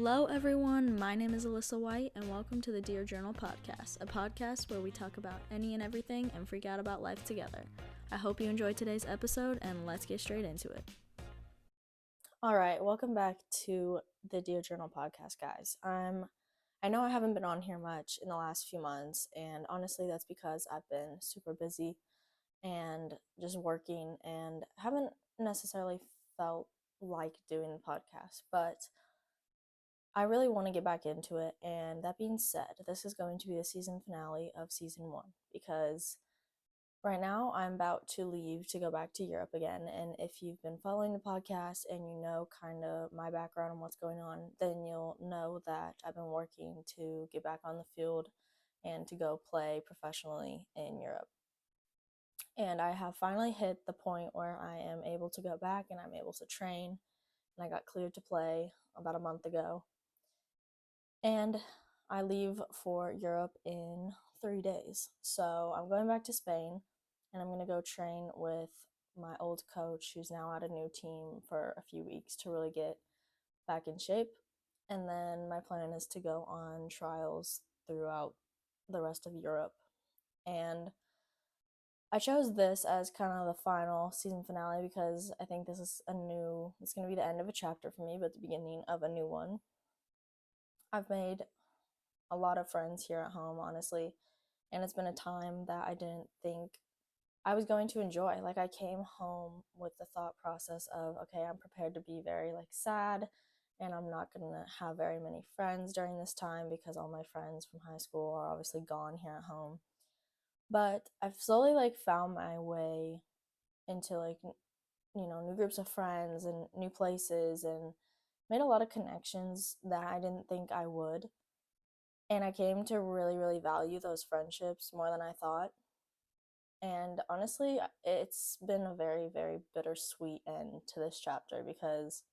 Hello, everyone. My name is Alyssa White, and welcome to the Dear Journal podcast, a podcast where we talk about any and everything and freak out about life together. I hope you enjoyed today's episode, and let's get straight into it. All right, welcome back to the Dear Journal podcast, guys. I know I haven't been on here much in the last few months, and honestly, that's because I've been super busy and just working and haven't necessarily felt like doing the podcast, but I really want to get back into it. And that being said, this is going to be the season finale of season 1 because right now I'm about to leave to go back to Europe again. And if you've been following the podcast and you know kind of my background and what's going on, then you'll know that I've been working to get back on the field and to go play professionally in Europe. And I have finally hit the point where I am able to go back and I'm able to train. And I got cleared to play about a month ago. And I leave for Europe in 3 days. So I'm going back to Spain and I'm going to go train with my old coach who's now at a new team for a few weeks to really get back in shape. And then my plan is to go on trials throughout the rest of Europe. And I chose this as kind of the final season finale because I think it's going to be the end of a chapter for me, but the beginning of a new one. I've made a lot of friends here at home, honestly, and it's been a time that I didn't think I was going to enjoy. Like, I came home with the thought process of, okay, I'm prepared to be very sad, and I'm not going to have very many friends during this time because all my friends from high school are obviously gone here at home. But I've slowly found my way into new groups of friends and new places, and made a lot of connections that I didn't think I would. And I came to really, really value those friendships more than I thought. And honestly, it's been a very, very bittersweet end to this chapter because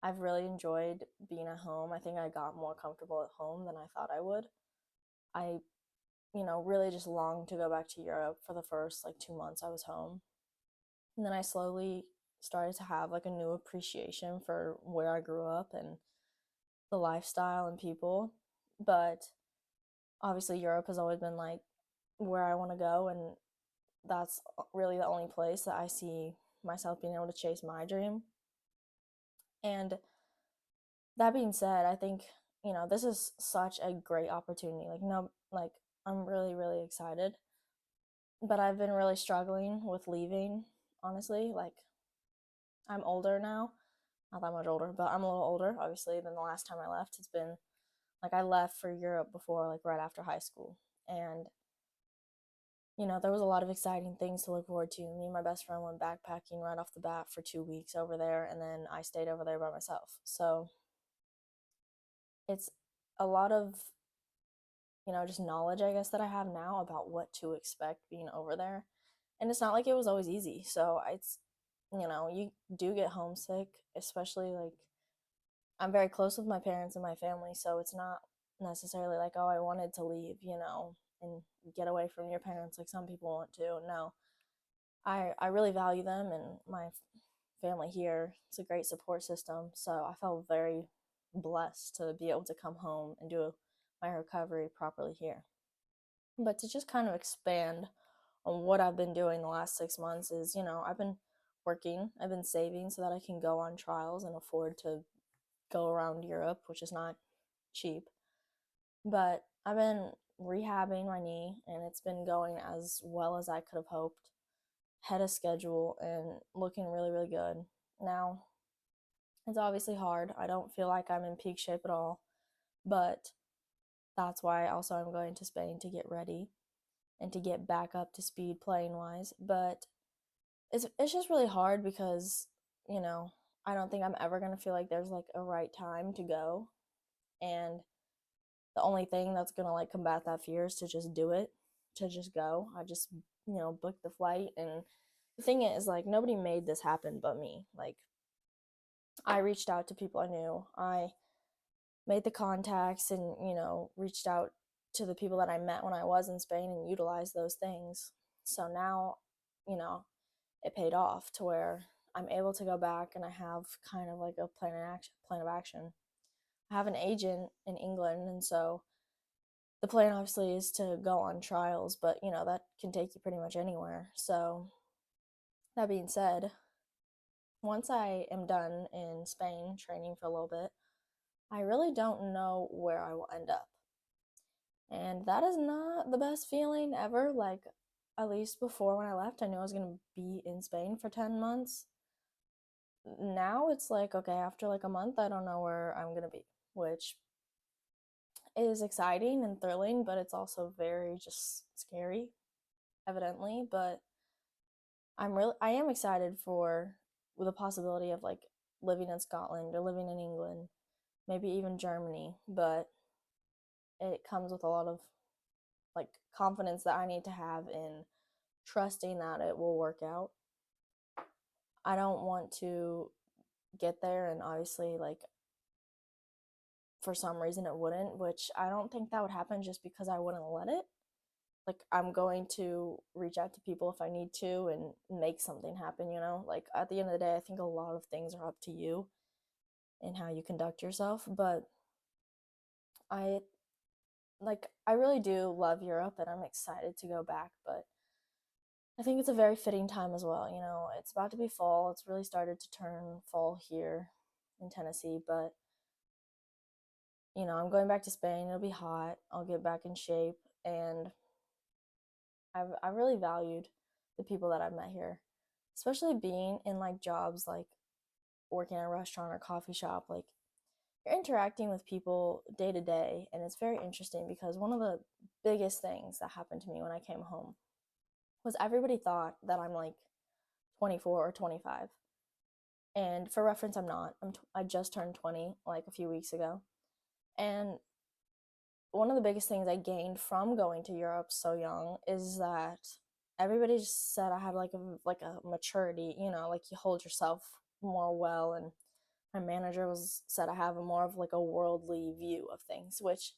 I've really enjoyed being at home. I think I got more comfortable at home than I thought I would. I, really just longed to go back to Europe for the first 2 months I was home. And then I slowly started to have a new appreciation for where I grew up and the lifestyle and people. But obviously, Europe has always been where I want to go, and that's really the only place that I see myself being able to chase my dream. And that being said, I think, this is such a great opportunity. I'm really, really excited. But I've been really struggling with leaving, honestly. I'm older now. Not that much older, but I'm a little older, obviously, than the last time I left. It's been, I left for Europe before, right after high school. And there was a lot of exciting things to look forward to. Me and my best friend went backpacking right off the bat for 2 weeks over there, and then I stayed over there by myself. So it's a lot of, just knowledge, I guess, that I have now about what to expect being over there. And it's not like it was always easy. So you do get homesick, especially I'm very close with my parents and my family. So it's not necessarily oh, I wanted to leave, and get away from your parents like some people want to. No, I really value them and my family here. It's a great support system. So I felt very blessed to be able to come home and do my recovery properly here. But to just kind of expand on what I've been doing the last 6 months is, I've been working, I've been saving so that I can go on trials and afford to go around Europe, which is not cheap. But I've been rehabbing my knee and it's been going as well as I could have hoped. Had a schedule and looking really, really good. Now, it's obviously hard. I don't feel like I'm in peak shape at all, but that's why also I'm going to Spain to get ready and to get back up to speed playing wise. But it's just really hard because, I don't think I'm ever going to feel like there's a right time to go. And the only thing that's going to combat that fear is to just do it, to just go. I just, book the flight. And the thing is, nobody made this happen but me. I reached out to people I knew. I made the contacts and, reached out to the people that I met when I was in Spain and utilized those things. So now, it paid off to where I'm able to go back and I have kind of a plan of action. I have an agent in England, and so the plan obviously is to go on trials, but that can take you pretty much anywhere. So, that being said, once I am done in Spain training for a little bit, I really don't know where I will end up. And that is not the best feeling ever. Like, at least before when I left, I knew I was going to be in Spain for 10 months. Now it's like, okay, after like a month, I don't know where I'm going to be, which is exciting and thrilling, but it's also very just scary, evidently. But I am excited for the possibility of like living in Scotland or living in England, maybe even Germany, but it comes with a lot of like confidence that I need to have in trusting that it will work out. I don't want to get there and obviously like for some reason it wouldn't, which I don't think that would happen just because I wouldn't let it. Like I'm going to reach out to people if I need to and make something happen. Like at the end of the day, I think a lot of things are up to you and how you conduct yourself, but I I really do love Europe and I'm excited to go back, but I think it's a very fitting time as well. It's about to be fall. It's really started to turn fall here in Tennessee, but I'm going back to Spain. It'll be hot. I'll get back in shape, and I've really valued the people that I've met here, especially being in like jobs like working at a restaurant or coffee shop. Like you're interacting with people day to day, and it's very interesting because one of the biggest things that happened to me when I came home was everybody thought that I'm like 24 or 25. And for reference, I'm not. I just turned 20 like a few weeks ago. And one of the biggest things I gained from going to Europe so young is that everybody just said I have like a maturity, like you hold yourself more well, and my manager was said I have a more of like a worldly view of things, which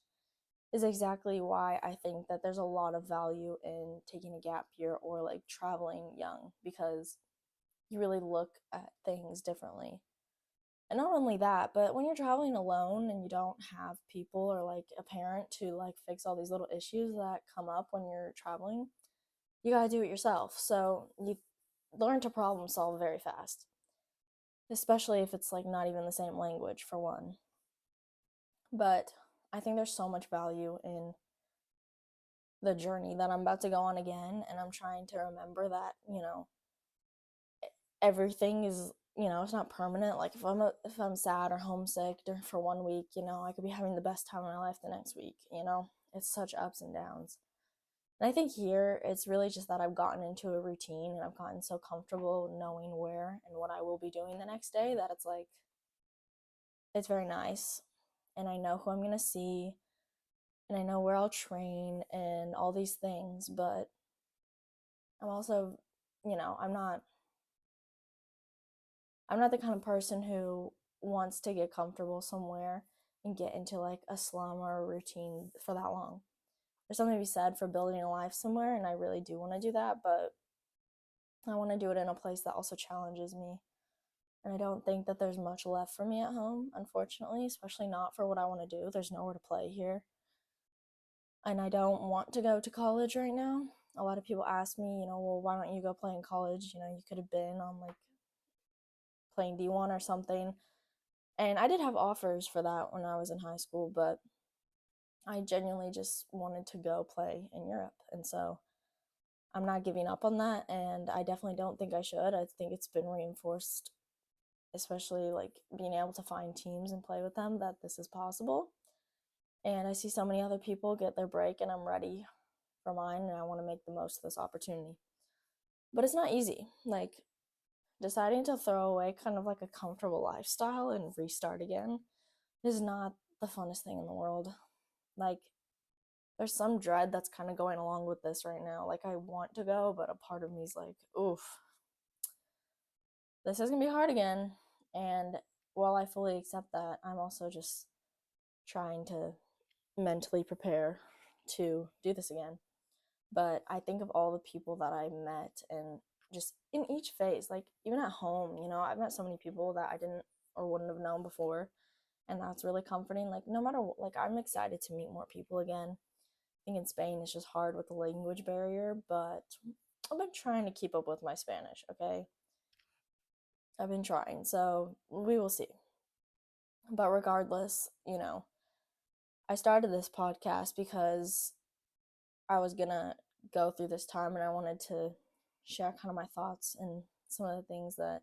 is exactly why I think that there's a lot of value in taking a gap year or like traveling young, because you really look at things differently. And not only that, but when you're traveling alone and you don't have people or like a parent to like fix all these little issues that come up when you're traveling, you got to do it yourself. So you learn to problem solve very fast, especially if it's like not even the same language for one. But I think there's so much value in the journey that I'm about to go on again, and I'm trying to remember that, everything is, it's not permanent. Like if I'm sad or homesick for one week, I could be having the best time of my life the next week. It's such ups and downs. And I think here it's really just that I've gotten into a routine and I've gotten so comfortable knowing where and what I will be doing the next day that it's like it's very nice, and I know who I'm going to see, and I know where I'll train and all these things. But I'm also, I'm not the kind of person who wants to get comfortable somewhere and get into like a slum or a routine for that long. There's something to be said for building a life somewhere, and I really do want to do that, but I want to do it in a place that also challenges me. And I don't think that there's much left for me at home, unfortunately, especially not for what I want to do. There's nowhere to play here. And I don't want to go to college right now. A lot of people ask me, well, why don't you go play in college? You could have been on like playing D1 or something. And I did have offers for that when I was in high school, but I genuinely just wanted to go play in Europe. And so I'm not giving up on that. And I definitely don't think I should. I think it's been reinforced, especially like being able to find teams and play with them, that this is possible. And I see so many other people get their break, and I'm ready for mine, and I want to make the most of this opportunity. But it's not easy. Like, deciding to throw away kind of like a comfortable lifestyle and restart again is not the funnest thing in the world. Like, there's some dread that's kind of going along with this right now. Like, I want to go, but a part of me is like, oof, this is gonna be hard again. And while I fully accept that, I'm also just trying to mentally prepare to do this again. But I think of all the people that I met, and just in each phase, like even at home, I've met so many people that I didn't or wouldn't have known before. and that's really comforting. Like, no matter what, like, I'm excited to meet more people again. I think in Spain it's just hard with the language barrier, but I've been trying to keep up with my Spanish, okay? I've been trying, so we will see. But regardless, I started this podcast because I was gonna go through this time and I wanted to share kind of my thoughts and some of the things that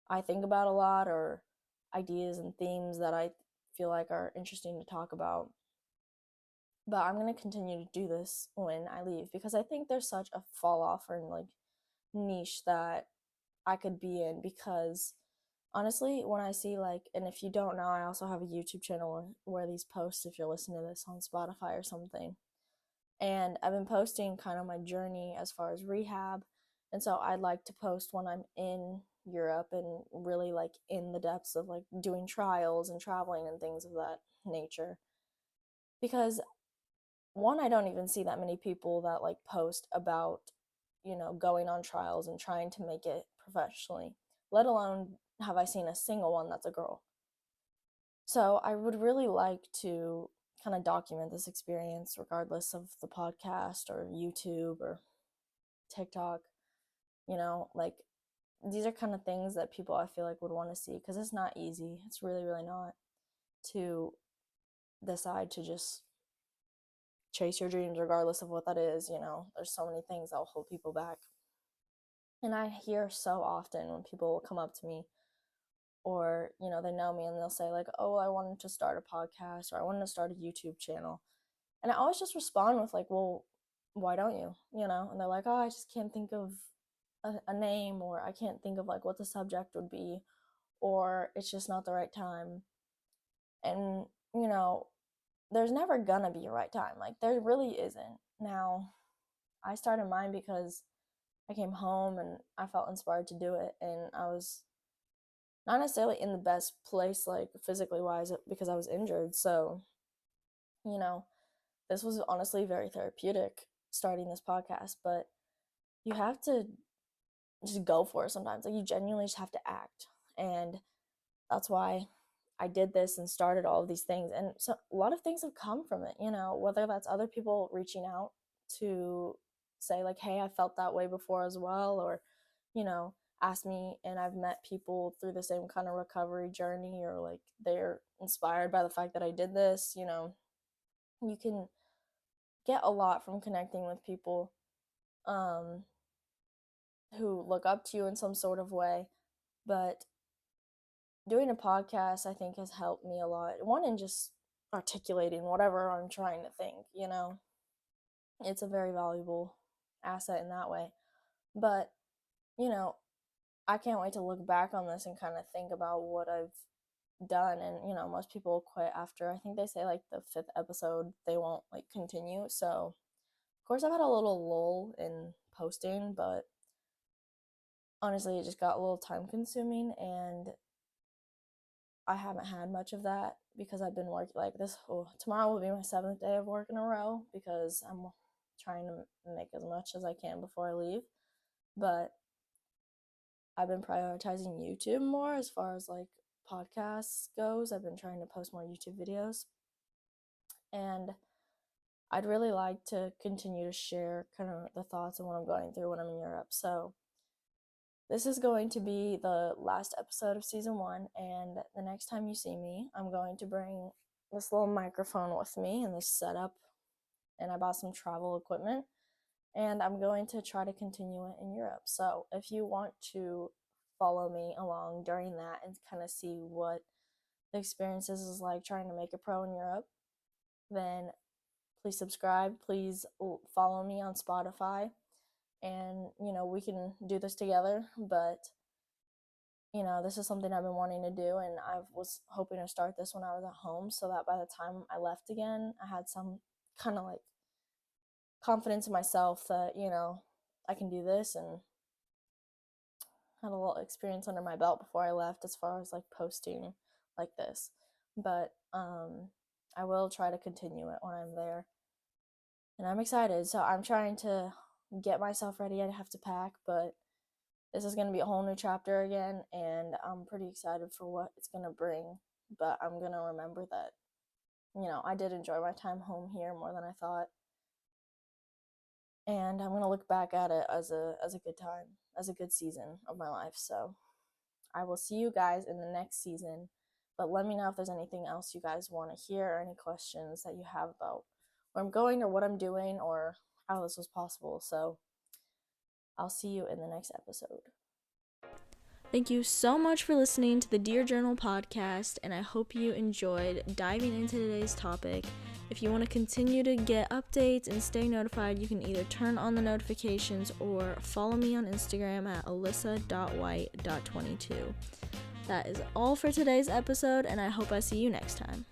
I think about a lot, or ideas and themes that I feel like are interesting to talk about. But I'm going to continue to do this when I leave because I think there's such a fall off or like niche that I could be in, because honestly, when I see like, and if you don't know, I also have a YouTube channel where these posts, if you're listening to this on Spotify or something, and I've been posting kind of my journey as far as rehab. And so I'd like to post when I'm in Europe and really like in the depths of like doing trials and traveling and things of that nature. Because one, I don't even see that many people that like post about, going on trials and trying to make it professionally, let alone have I seen a single one that's a girl. So I would really like to kind of document this experience, regardless of the podcast or YouTube or TikTok. Like, these are kind of things that people I feel like would want to see, because it's not easy. It's really, really not, to decide to just chase your dreams regardless of what that is. There's so many things that will hold people back. And I hear so often when people will come up to me, or they know me, and they'll say like, oh, I wanted to start a podcast, or I wanted to start a YouTube channel. And I always just respond with like, well, why don't you? And they're like, oh, I just can't think of a name, or I can't think of like what the subject would be, or it's just not the right time. And there's never gonna be a right time. Like, there really isn't. Now, I started mine because I came home and I felt inspired to do it, and I was not necessarily in the best place, like physically wise, because I was injured. So, you know, this was honestly very therapeutic, starting this podcast. But you have to just go for it sometimes. Like, you genuinely just have to act. And that's why I did this and started all of these things. And so a lot of things have come from it, whether that's other people reaching out to say like, hey, I felt that way before as well, or, ask me, and I've met people through the same kind of recovery journey, or like they're inspired by the fact that I did this. You can get a lot from connecting with people um, who look up to you in some sort of way. But doing a podcast, I think, has helped me a lot. One, in just articulating whatever I'm trying to think, it's a very valuable asset in that way. But, you know, I can't wait to look back on this and kind of think about what I've done. And, most people quit after, I think they say like the 5th episode, they won't like continue. So, of course, I've had a little lull in posting, but honestly, it just got a little time consuming, and I haven't had much of that because I've been working like this. Oh, tomorrow will be my 7th day of work in a row because I'm trying to make as much as I can before I leave. But I've been prioritizing YouTube more as far as like podcasts goes. I've been trying to post more YouTube videos, and I'd really like to continue to share kind of the thoughts and what I'm going through when I'm in Europe. So this is going to be the last episode of season 1, and the next time you see me, I'm going to bring this little microphone with me and this setup, and I bought some travel equipment, and I'm going to try to continue it in Europe. So if you want to follow me along during that and kind of see what the experiences is like trying to make a pro in Europe, then please subscribe. Please follow me on Spotify, and we can do this together. But this is something I've been wanting to do, and I was hoping to start this when I was at home, so that by the time I left again, I had some kind of like confidence in myself that I can do this, and had a little experience under my belt before I left as far as like posting like this. But I will try to continue it when I'm there, and I'm excited. So I'm trying to get myself ready. I have to pack, but this is going to be a whole new chapter again, and I'm pretty excited for what it's going to bring. but I'm gonna remember that, I did enjoy my time home here more than I thought. And I'm gonna look back at it as a good time, as a good season of my life. So I will see you guys in the next season. But let me know if there's anything else you guys want to hear or any questions that you have about where I'm going or what I'm doing or how this was possible. So I'll see you in the next episode. Thank you so much for listening to the Dear Journal podcast, and I hope you enjoyed diving into today's topic. If you want to continue to get updates and stay notified, you can either turn on the notifications or follow me on Instagram at alyssa.white.22. That is all for today's episode, and I hope I see you next time.